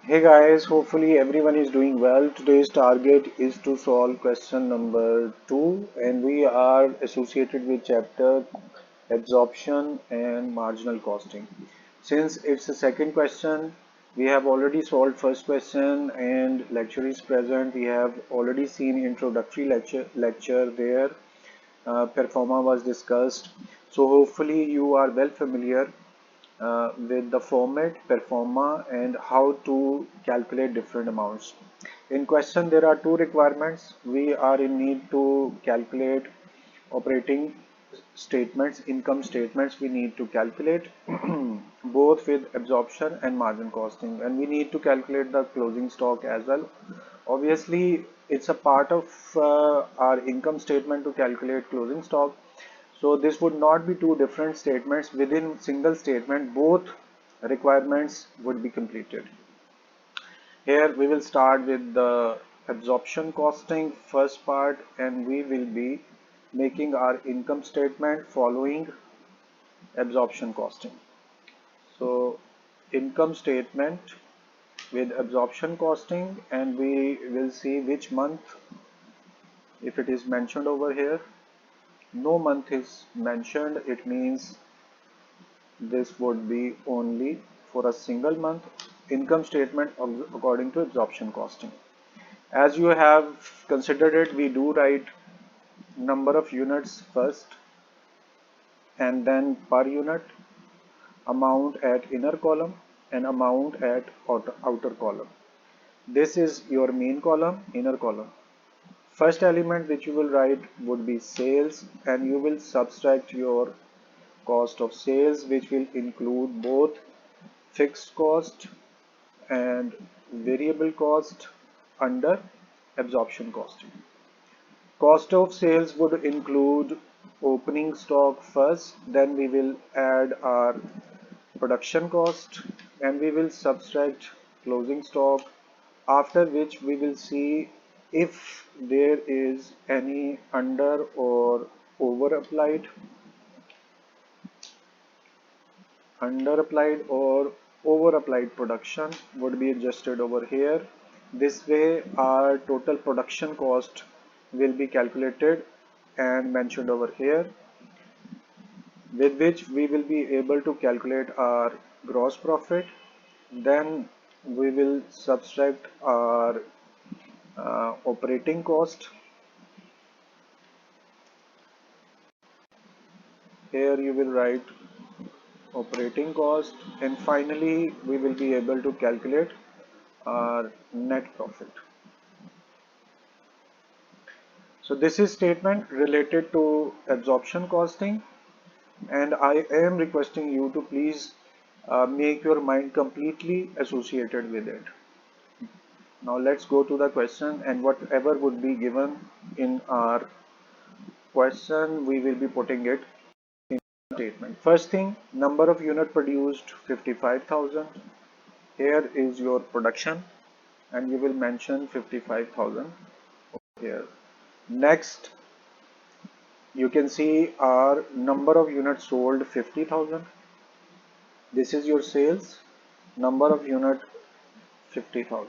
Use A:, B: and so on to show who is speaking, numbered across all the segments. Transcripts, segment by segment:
A: Hey guys, hopefully everyone is doing well. Today's target is to solve question number 2 and we are associated with chapter absorption and marginal costing. Since it's the second question, we have already solved first question and lecture is present. We have already seen introductory lecture where performa was discussed. So hopefully you are well familiar with the format, performa, and how to calculate different amounts. In question, there are two requirements. We are in need to calculate operating statements, income statements. We need to calculate both with absorption and margin costing, and we need to calculate the closing stock as well. Obviously, it's a part of our income statement to calculate closing stock, so this would not be two different statements. Within single statement, both requirements would be completed. Here we will start with the absorption costing first part, and we will be making our income statement following absorption costing. So income statement with absorption costing, and we will see which month, if it is mentioned over here. No month is mentioned, it means this would be only for a single month. Income statement according to absorption costing. As you have considered it, we do write number of units first and then per unit, amount at inner column and amount at outer column. This is your main column, inner column. First element which you will write would be sales, and you will subtract your cost of sales, which will include both fixed cost and variable cost under absorption costing. Cost of sales would include opening stock first, then we will add our production cost and we will subtract closing stock, after which we will see if there is any under applied or over applied production would be adjusted over here. This way our total production cost will be calculated and mentioned over here, with which we will be able to calculate our gross profit. Then we will subtract our operating cost. Here you will write operating cost, and finally we will be able to calculate our net profit. So this is statement related to absorption costing, and I am requesting you to please make your mind completely associated with it. Now let's go to the question, and whatever would be given in our question we will be putting it in statement. First thing, number of unit produced 55,000. Here is your production and you will mention 55,000 here. Next, you can see our number of units sold 50,000. This is your sales, number of unit 50,000.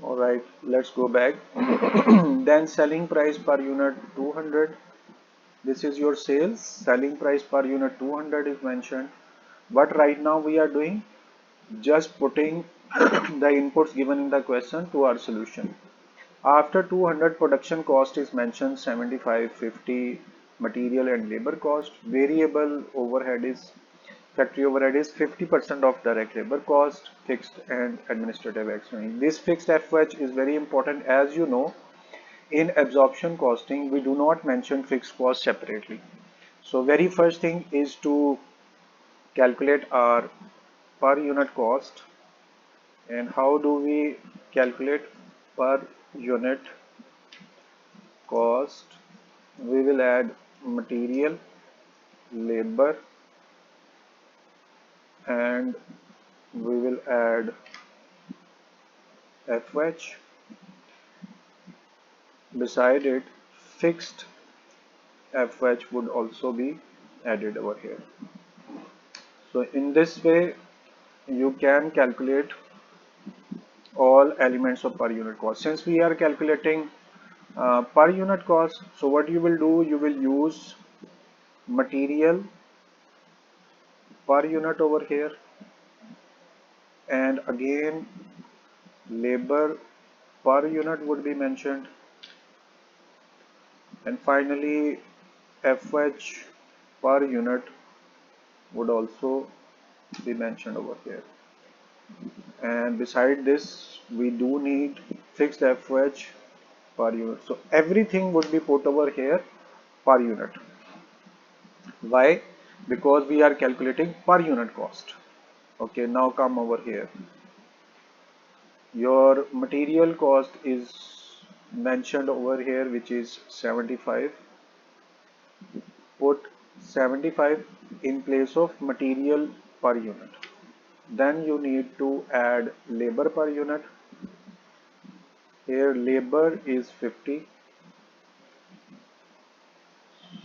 A: Alright, let's go back. Then selling price per unit 200. This is your sales, selling price per unit 200 is mentioned. But right now we are doing just putting the inputs given in the question to our solution. After 200, production cost is mentioned 75, 50, material and labor cost. Variable overhead is, factory overhead is 50% of direct labor cost, fixed and administrative expense. This fixed FH is very important. As you know, in absorption costing, we do not mention fixed cost separately. So very first thing is to calculate our per unit cost. And how do we calculate per unit cost? We will add material, labor, and we will add FH. Beside it, fixed FH would also be added over here. So in this way you can calculate all elements of per unit cost. Since we are calculating per unit cost, so what you will do, you will use material per unit over here, and again labor per unit would be mentioned, and finally FH per unit would also be mentioned over here. And beside this, we do need fixed FH per unit. So everything would be put over here per unit. Why? Because we are calculating per unit cost. Okay, now come over here. Your material cost is mentioned over here, which is 75. Put 75 in place of material per unit. Then you need to add labor per unit. Here labor is 50.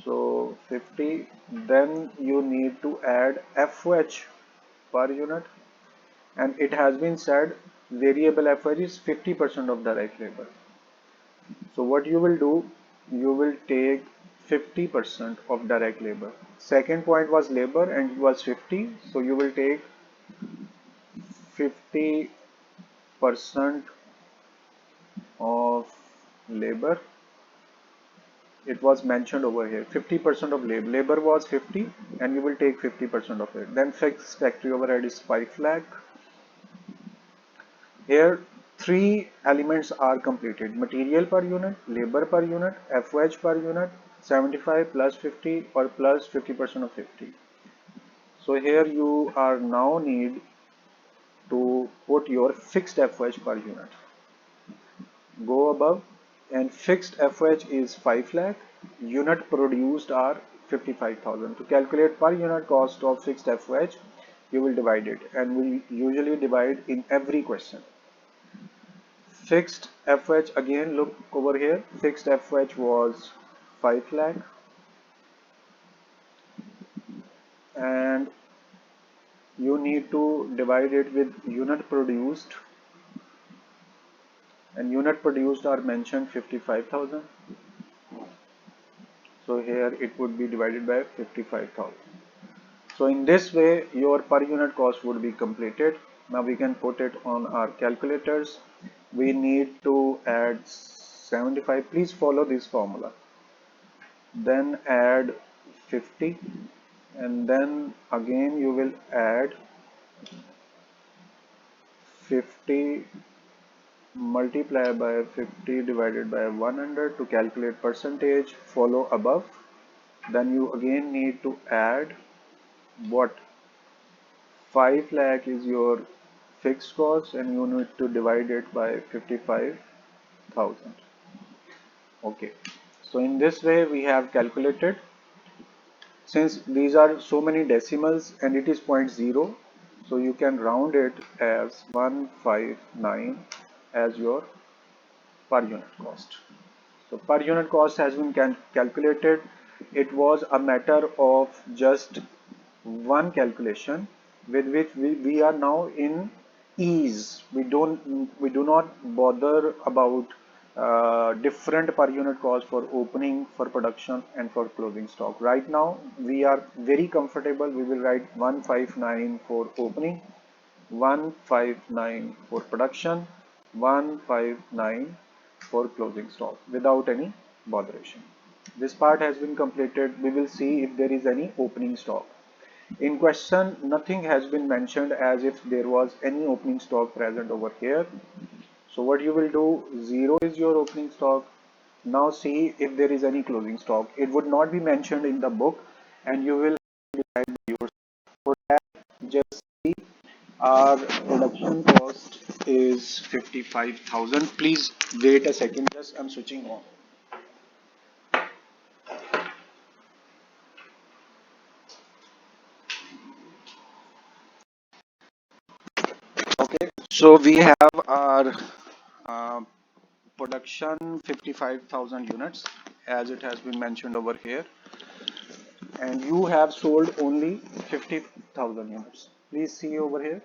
A: So 50. Then you need to add FH per unit. And it has been said variable FH is 50% of direct labor. So what you will do, you will take 50% of direct labor. Second point was labor and it was 50. So you will take 50% of labor. It was mentioned over here 50% of labor was 50 and you will take 50% of it. Then fixed factory overhead is 5 lakh. Here three elements are completed: material per unit, labor per unit, FOH per unit, 75 plus 50 or plus 50% of 50. So here you are now need to put your fixed FOH per unit. Go above, and fixed FOH is 5 lakh, unit produced are 55,000. To calculate per unit cost of fixed FOH, you will divide it, and we usually divide in every question. Fixed FOH, again look over here, fixed FOH was 5 lakh, and you need to divide it with unit produced, and unit produced are mentioned 55,000. So here it would be divided by 55,000. So in this way your per unit cost would be completed. Now we can put it on our calculators. We need to add 75. Please follow this formula. Then add 50, and then again you will add 50 multiply by 50 divided by 100 to calculate percentage. Follow above. Then you again need to add what? 5 lakh is your fixed cost and you need to divide it by 55,000. Okay, so in this way we have calculated. Since these are so many decimals and it is point 0, so you can round it as 159 as your per unit cost. So per unit cost has been calculated. It was a matter of just one calculation with which we are now in ease. We do not bother about different per unit cost for opening, for production and for closing stock. Right now we are very comfortable. We will write 159 for opening, 159 for production, 159 for closing stock without any botheration. This part has been completed. We will see if there is any opening stock. In question, nothing has been mentioned as if there was any opening stock present over here. So what you will do, 0 is your opening stock. Now see if there is any closing stock. It would not be mentioned in the book and you will decide by yourself. For that, just see our production cost is 55,000. Please wait a second, just I'm switching on. Okay, so we have our uh, production 55,000 units as it has been mentioned over here, and you have sold only 50,000 units. Please see over here.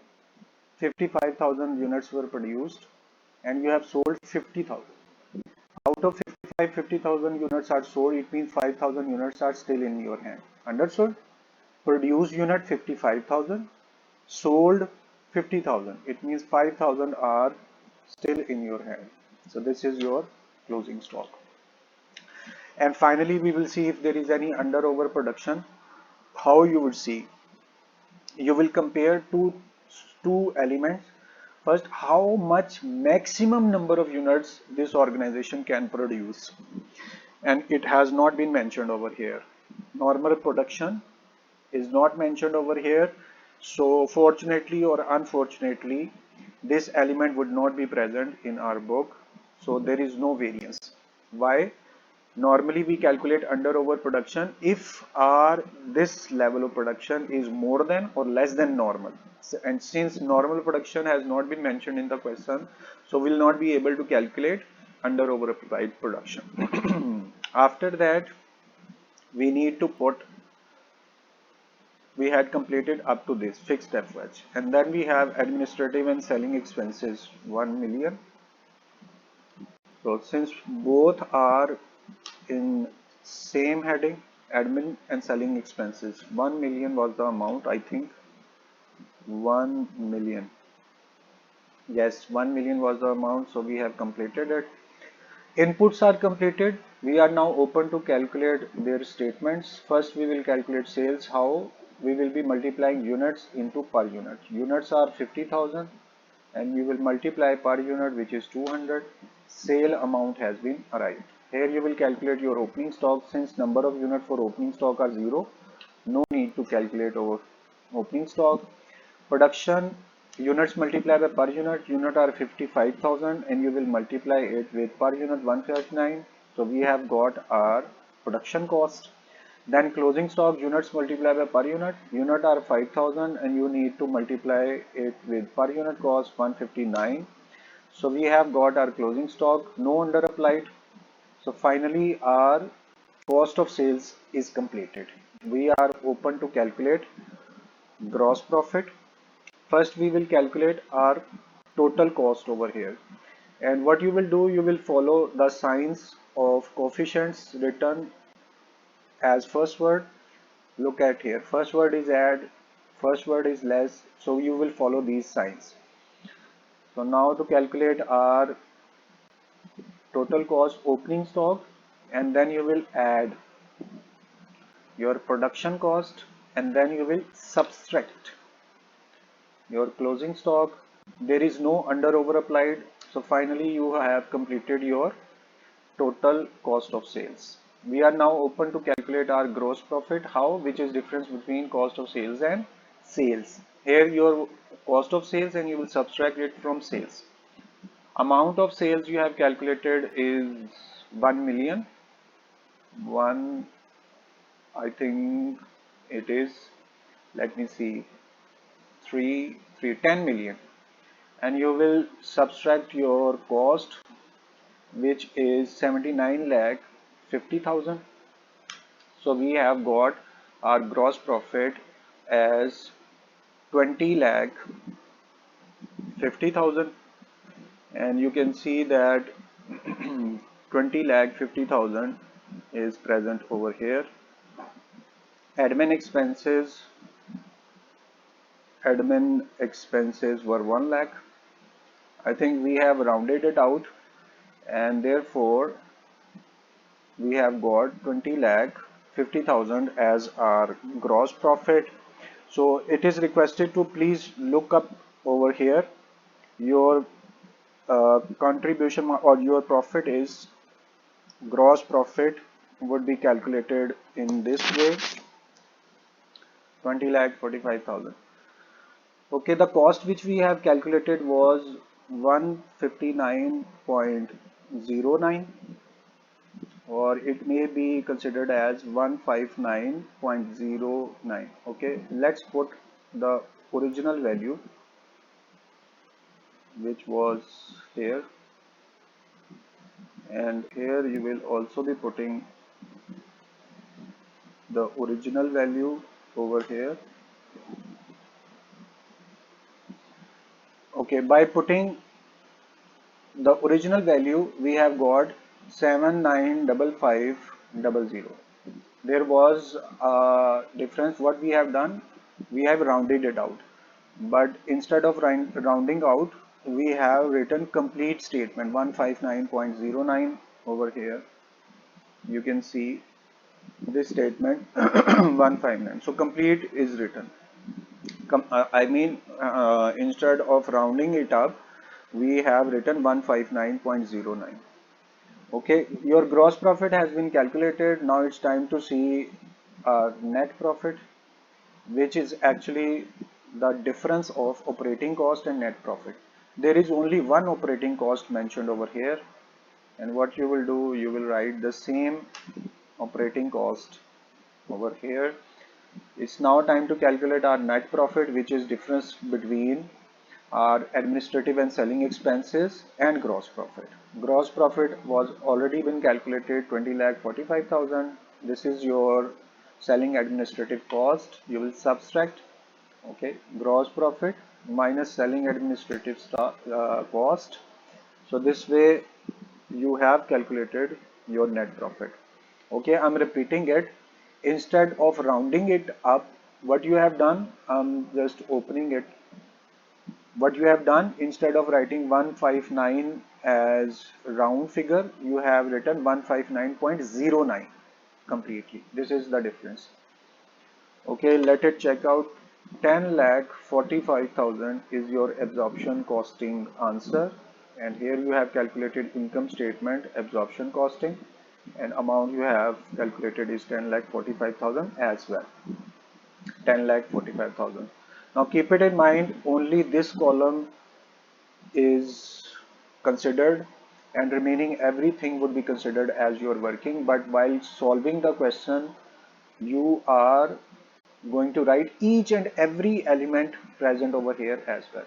A: 55,000 units were produced and you have sold 50,000. Out of 50,000 units are sold, it means 5,000 units are still in your hand. Understood? Produced unit 55,000, sold 50,000. It means 5,000 are still in your hand. So this is your closing stock. And finally, we will see if there is any under overproduction. How you would see? You will compare two elements. First, how much maximum number of units this organization can produce, and it has not been mentioned over here. Normal production is not mentioned over here, so fortunately or unfortunately this element would not be present in our book, so there is no variance. Why? Normally we calculate under overproduction if our this level of production is more than or less than normal, and since normal production has not been mentioned in the question, so we'll not be able to calculate under overapplied production. After that, we need to put, we had completed up to this fixed FH, and then we have administrative and selling expenses 1 million. So since both are in same heading, admin and selling expenses, 1 million was the amount, I think 1 million, yes, 1 million was the amount, so we have completed it. Inputs are completed. We are now open to calculate their statements. First we will calculate sales. How? We will be multiplying units into per unit. Units are 50,000 and we will multiply per unit, which is 200. Sale amount has been arrived. Here you will calculate your opening stock. Since number of units for opening stock are 0, no need to calculate over opening stock. Production units multiplied by per unit are 55,000 and you will multiply it with per unit 159. So we have got our production cost. Then closing stock units multiplied by per unit are 5,000 and you need to multiply it with per unit cost 159. So we have got our closing stock, no under applied. So finally our cost of sales is completed. We are open to calculate gross profit. First we will calculate our total cost over here, and what you will do, you will follow the signs of coefficients written as first word. Look at here, first word is add, first word is less, so you will follow these signs. So now to calculate our total cost, opening stock, and then you will add your production cost, and then you will subtract your closing stock. There is no under over applied, so finally you have completed your total cost of sales. We are now open to calculate our gross profit. How? Which is difference between cost of sales and sales. Here your cost of sales and you will subtract it from sales. Amount of sales you have calculated is 1 million. I think it is, let me see, 10 million, and you will subtract your cost, which is 79 lakh 50,000. So we have got our gross profit as 20 lakh 50,000, and you can see that 20 lakh 50,000 is present over here. Admin expenses were 1 lakh. I think we have rounded it out, and therefore we have got 20 lakh 50,000 as our gross profit. So it is requested to please look up over here your contribution or your profit is, gross profit would be calculated in this way, 20 lakh 45,000. Okay, the cost which we have calculated was 159.09, or it may be considered as 159.09. Okay, let's put the original value which was here, and here you will also be putting the original value over here. Okay, by putting the original value, we have got 795500. There was a difference. What we have done, we have rounded it out, but instead of rounding out, we have written complete statement 159.09 over here. You can see this statement 159. So complete is written. Instead of rounding it up, we have written 159.09. Okay, your gross profit has been calculated. Now it's time to see net profit, which is actually the difference of operating cost and net profit. There is only one operating cost mentioned over here, and what you will do, you will write the same operating cost over here. It's now time to calculate our net profit, which is difference between our administrative and selling expenses and gross profit. Gross profit was already been calculated 20,45,000. This is your selling administrative cost. You will subtract, okay, gross profit minus selling administrative cost. So this way you have calculated your net profit. Okay, I'm repeating it. Instead of rounding it up, what you have done, I'm just opening it. What you have done, instead of writing 159 as round figure, you have written 159.09 completely. This is the difference. Okay, let it check out. 10,45,000 is your absorption costing answer, and here you have calculated income statement absorption costing, and amount you have calculated is 10,45,000 as well. 10,45,000. Now keep it in mind, only this column is considered, and remaining everything would be considered as you're working. But while solving the question, you are going to write each and every element present over here as well.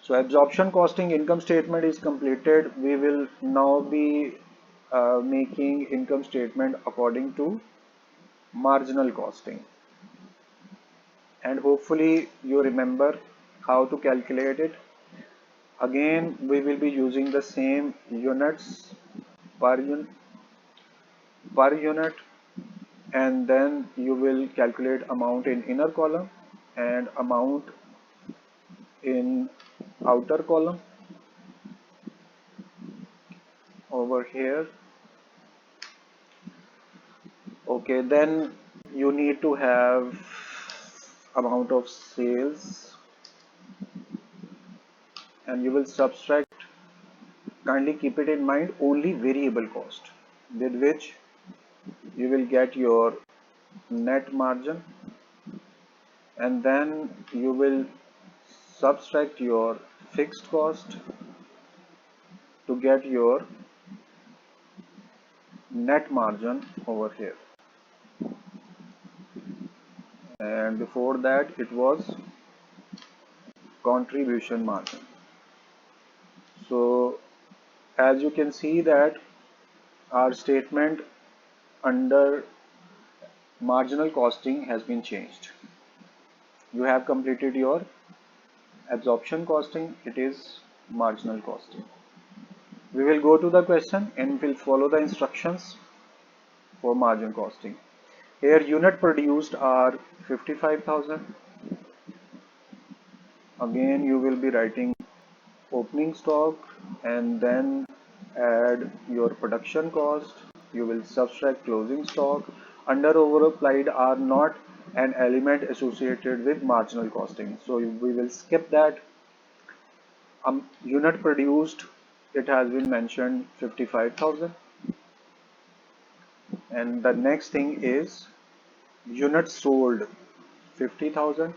A: So absorption costing income statement is completed. We will now be making income statement according to marginal costing, and hopefully you remember how to calculate it. Again, we will be using the same units per unit, and then you will calculate amount in inner column and amount in outer column over here. Okay, then you need to have amount of sales, and you will subtract, kindly keep it in mind, only variable cost, with which you will get your net margin, and then you will subtract your fixed cost to get your net margin over here. And before that it was contribution margin. So as you can see that our statement under marginal costing has been changed. You have completed your absorption costing, it is marginal costing. We will go to the question and will follow the instructions for margin costing. Here unit produced are 55,000. Again you will be writing opening stock and then add your production cost. You will subtract closing stock. Under over applied are not an element associated with marginal costing, so we will skip that. Unit produced, it has been mentioned 55,000, and the next thing is units sold 50,000,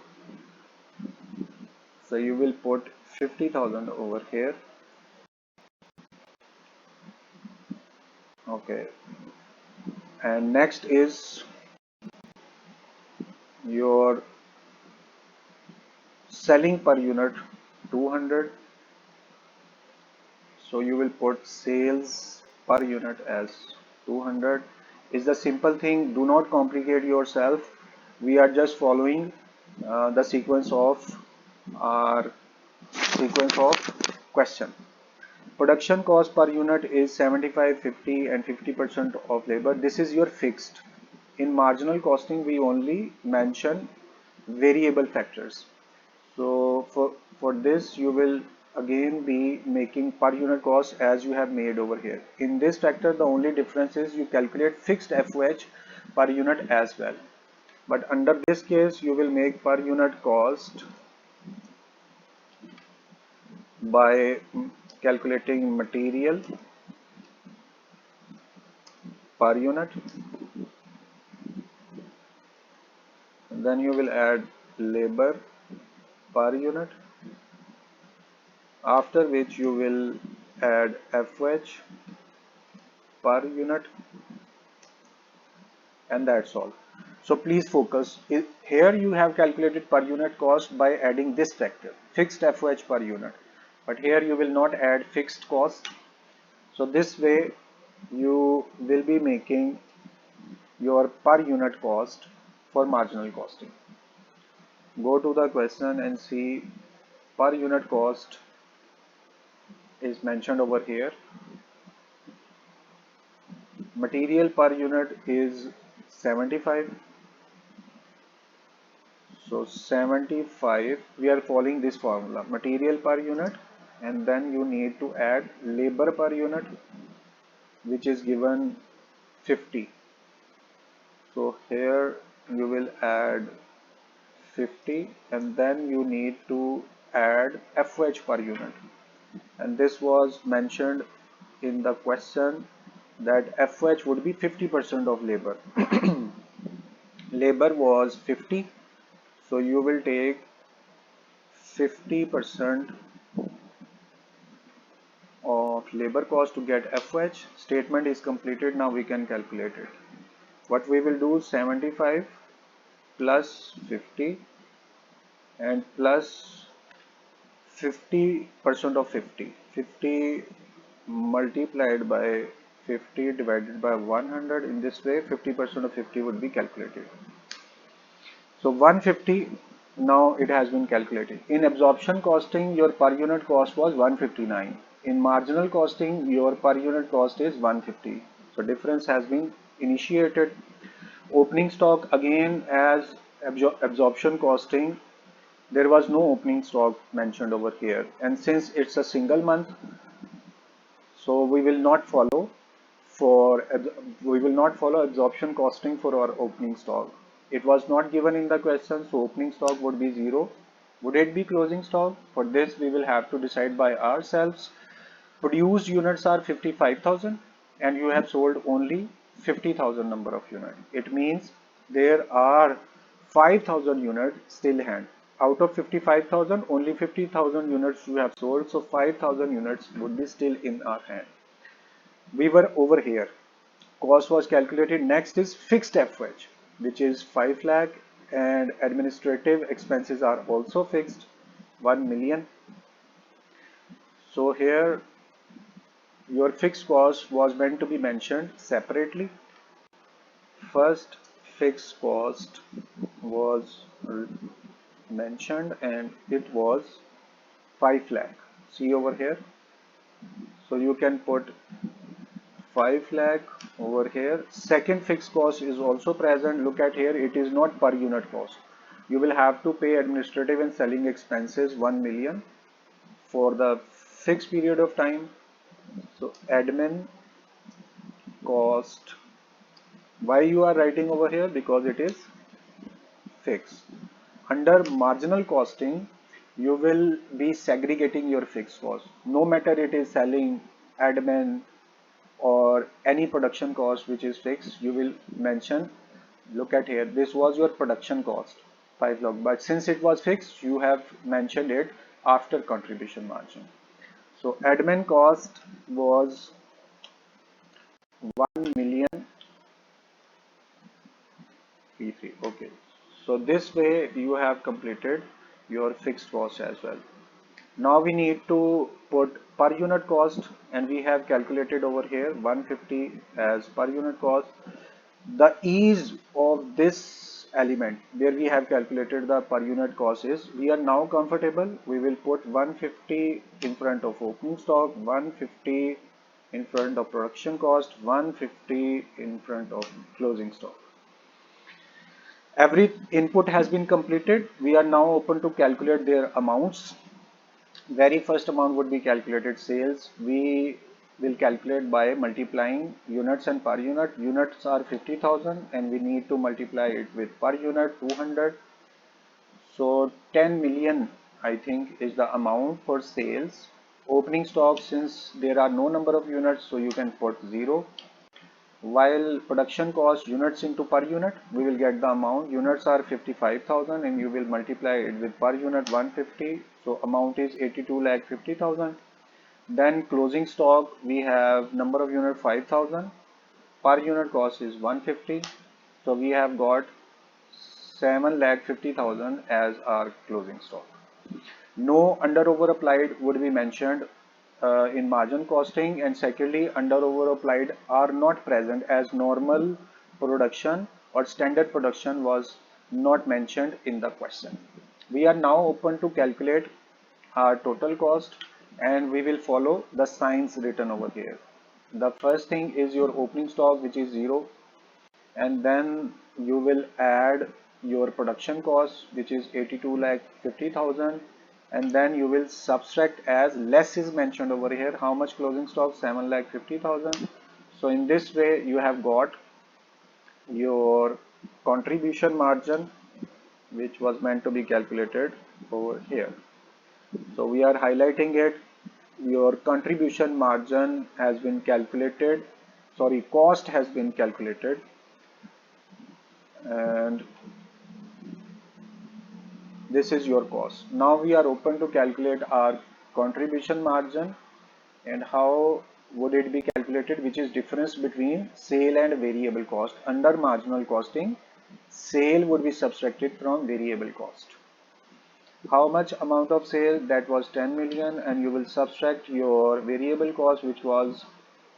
A: so you will put 50,000 over here. Okay, and next is your selling per unit 200, so you will put sales per unit as 200. Is the simple thing, do not complicate yourself. We are just following the sequence of our sequence of question. Production cost per unit is 75, 50 and 50% of labor. This is your fixed. In marginal costing, we only mention variable factors. So for this, you will again be making per unit cost as you have made over here. In this factor, the only difference is you calculate fixed FOH per unit as well. But under this case, you will make per unit cost by calculating material per unit, and then you will add labor per unit, after which you will add FOH per unit, and that's all. So please focus. Here you have calculated per unit cost by adding this factor, fixed FOH per unit, but here you will not add fixed cost. So this way you will be making your per unit cost for marginal costing. Go to the question and see per unit cost is mentioned over here. Material per unit is 75. So 75, we are following this formula, material per unit, and then you need to add labor per unit, which is given 50. So here you will add 50 and then you need to add FOH per unit, and this was mentioned in the question that FOH would be 50% of labor. Labor was 50, so you will take 50% of labor cost to get FOH. Statement is completed. Now we can calculate it. What we will do, 75 plus 50 and plus 50% of 50. 50 multiplied by 50 divided by 100. In this way 50% of 50 would be calculated. So 150, now it has been calculated. In absorption costing, your per unit cost was 159. In marginal costing, your per unit cost is 150. So difference has been initiated. Opening stock, again, as absorption costing, there was no opening stock mentioned over here, and since it's a single month, so we will not follow absorption costing for our opening stock. It was not given in the question, so opening stock would be 0. Would it be closing stock? For this we will have to decide by ourselves. Produced units are 55,000 and you have sold only 50,000 number of units. It means there are 5,000 units still hand. Out of 55,000, only 50,000 units you have sold, so 5,000 units would be still in our hand. We were over here. Cost was calculated. Next is fixed FOH, which is 5 lakh, and administrative expenses are also fixed, 1 million. So here your fixed cost was meant to be mentioned separately. First fixed cost was mentioned and it was 5 lakh. See over here. So you can put 5 lakh over here. Second fixed cost is also present. Look at here, it is not per unit cost. You will have to pay administrative and selling expenses 1 million for the fixed period of time. So admin cost, why you are writing over here? Because it is fixed. Under marginal costing, you will be segregating your fixed cost. No matter it is selling, admin, or any production cost which is fixed, you will mention, look at here, this was your production cost, 5 lakh, but since it was fixed, you have mentioned it after contribution margin. So admin cost was 1 million P3. Okay, so this way you have completed your fixed cost as well. Now we need to put per unit cost, and we have calculated over here 150 as per unit cost. The ease of this element where we have calculated the per unit cost is, we are now comfortable. We will put 150 in front of opening stock, 150 in front of production cost, 150 in front of closing stock. Every input has been completed. We are now open to calculate their amounts. Very first amount would be calculated sales. We will calculate by multiplying units and per unit. Units are 50,000 and we need to multiply it with per unit 200. So 10 million I think is the amount for sales. Opening stock, since there are no number of units, so you can put 0. While production cost units into per unit, we will get the amount. Units are 55,000 and you will multiply it with per unit 150. So amount is 82,50,000. Then closing stock, we have number of unit 5,000. Per unit cost is 150. So we have got 7,50,000 as our closing stock. No under over applied would be mentioned in margin costing, and secondly under over applied are not present as normal production or standard production was not mentioned in the question. We are now open to calculate our total cost and we will follow the signs written over here. The first thing is your opening stock, which is 0, and then you will add your production cost, which is 82,50,000, and then you will subtract, as less is mentioned over here, how much closing stock, 7,50,000. So in this way you have got your contribution margin, which was meant to be calculated over here. So we are highlighting it. Your contribution margin has been calculated, sorry, cost has been calculated, and this is your cost. Now we are open to calculate our contribution margin. And how would it be calculated, which is difference between sale and variable cost. Under marginal costing, sale would be subtracted from variable cost. How much amount of sale? That was 10 million, and you will subtract your variable cost, which was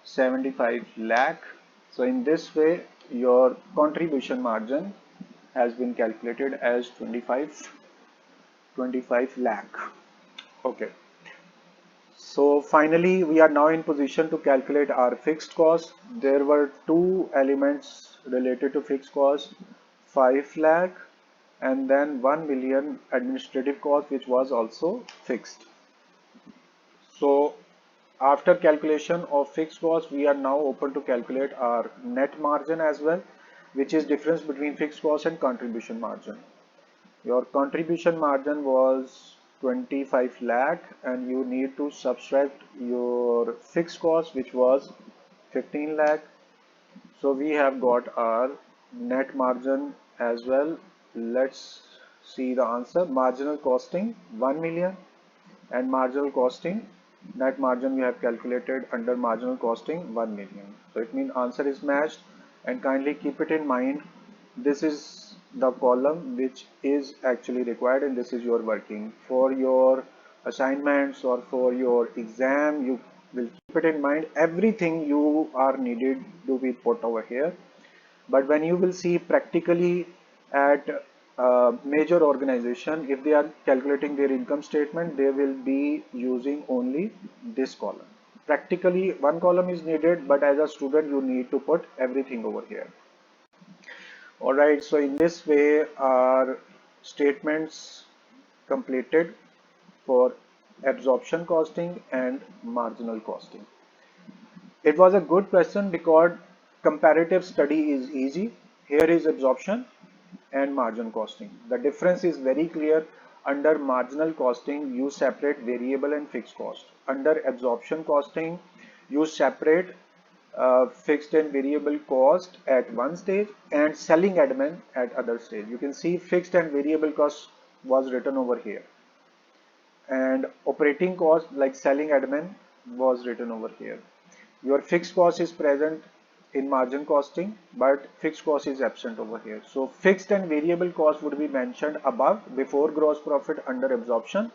A: 75 lakh. So in this way your contribution margin has been calculated as 25 lakh. Okay. So finally we are now in position to calculate our fixed cost. There were two elements related to fixed cost, 5 lakh and then 1 million administrative cost, which was also fixed. So after calculation of fixed cost, we are now open to calculate our net margin as well, which is difference between fixed cost and contribution margin. Your contribution margin was 25 lakh and you need to subtract your fixed cost, which was 15 lakh. So we have got our net margin as well. Let's see the answer. Marginal costing 1 million and marginal costing, net margin we have calculated under marginal costing 1 million. So it means answer is matched, and kindly keep it in mind, this is the column which is actually required and this is your working. For your assignments or for your exam, you will keep it in mind, everything you are needed to be put over here. But when you will see practically at major organization, if they are calculating their income statement, they will be using only this column. Practically one column is needed, but as a student you need to put everything over here. Alright, so in this way our statements completed for absorption costing and marginal costing. It was a good question because comparative study is easy. Here is absorption and margin costing. The difference is very clear. Under marginal costing, you separate variable and fixed cost. Under absorption costing, you separate fixed and variable cost at one stage and selling admin at other stage. You can see fixed and variable cost was written over here, and operating cost like selling admin was written over here. Your fixed cost is present in margin costing, but fixed cost is absent over here. So fixed and variable cost would be mentioned above before gross profit under absorption.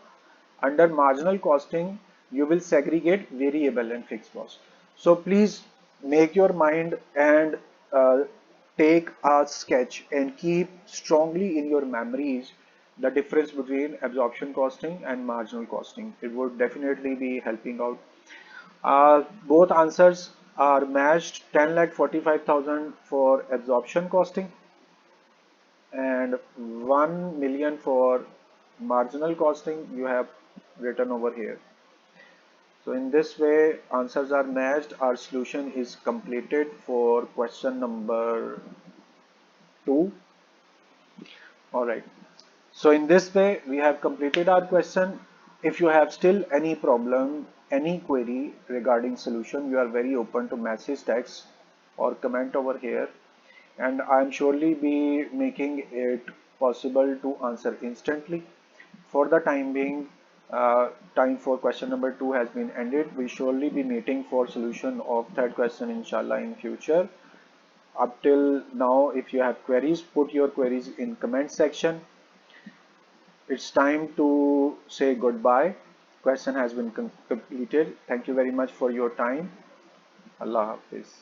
A: Under marginal costing, you will segregate variable and fixed cost. So please make your mind and take a sketch and keep strongly in your memories the difference between absorption costing and marginal costing. It would definitely be helping out. Both answers are matched, 10,45,000 for absorption costing and 1 million for marginal costing you have written over here. So in this way answers are matched. Our solution is completed for question number 2. Alright. So in this way we have completed our question. If you have still any problem, any query regarding solution, you are very open to message, text or comment over here, and I'm surely be making it possible to answer instantly. For the time being, time for question number 2 has been ended. We surely be meeting for solution of third question inshallah in future. Up till now, if you have queries, put your queries in comment section. It's time to say goodbye. Question has been completed. Thank you very much for your time. Allah Hafiz.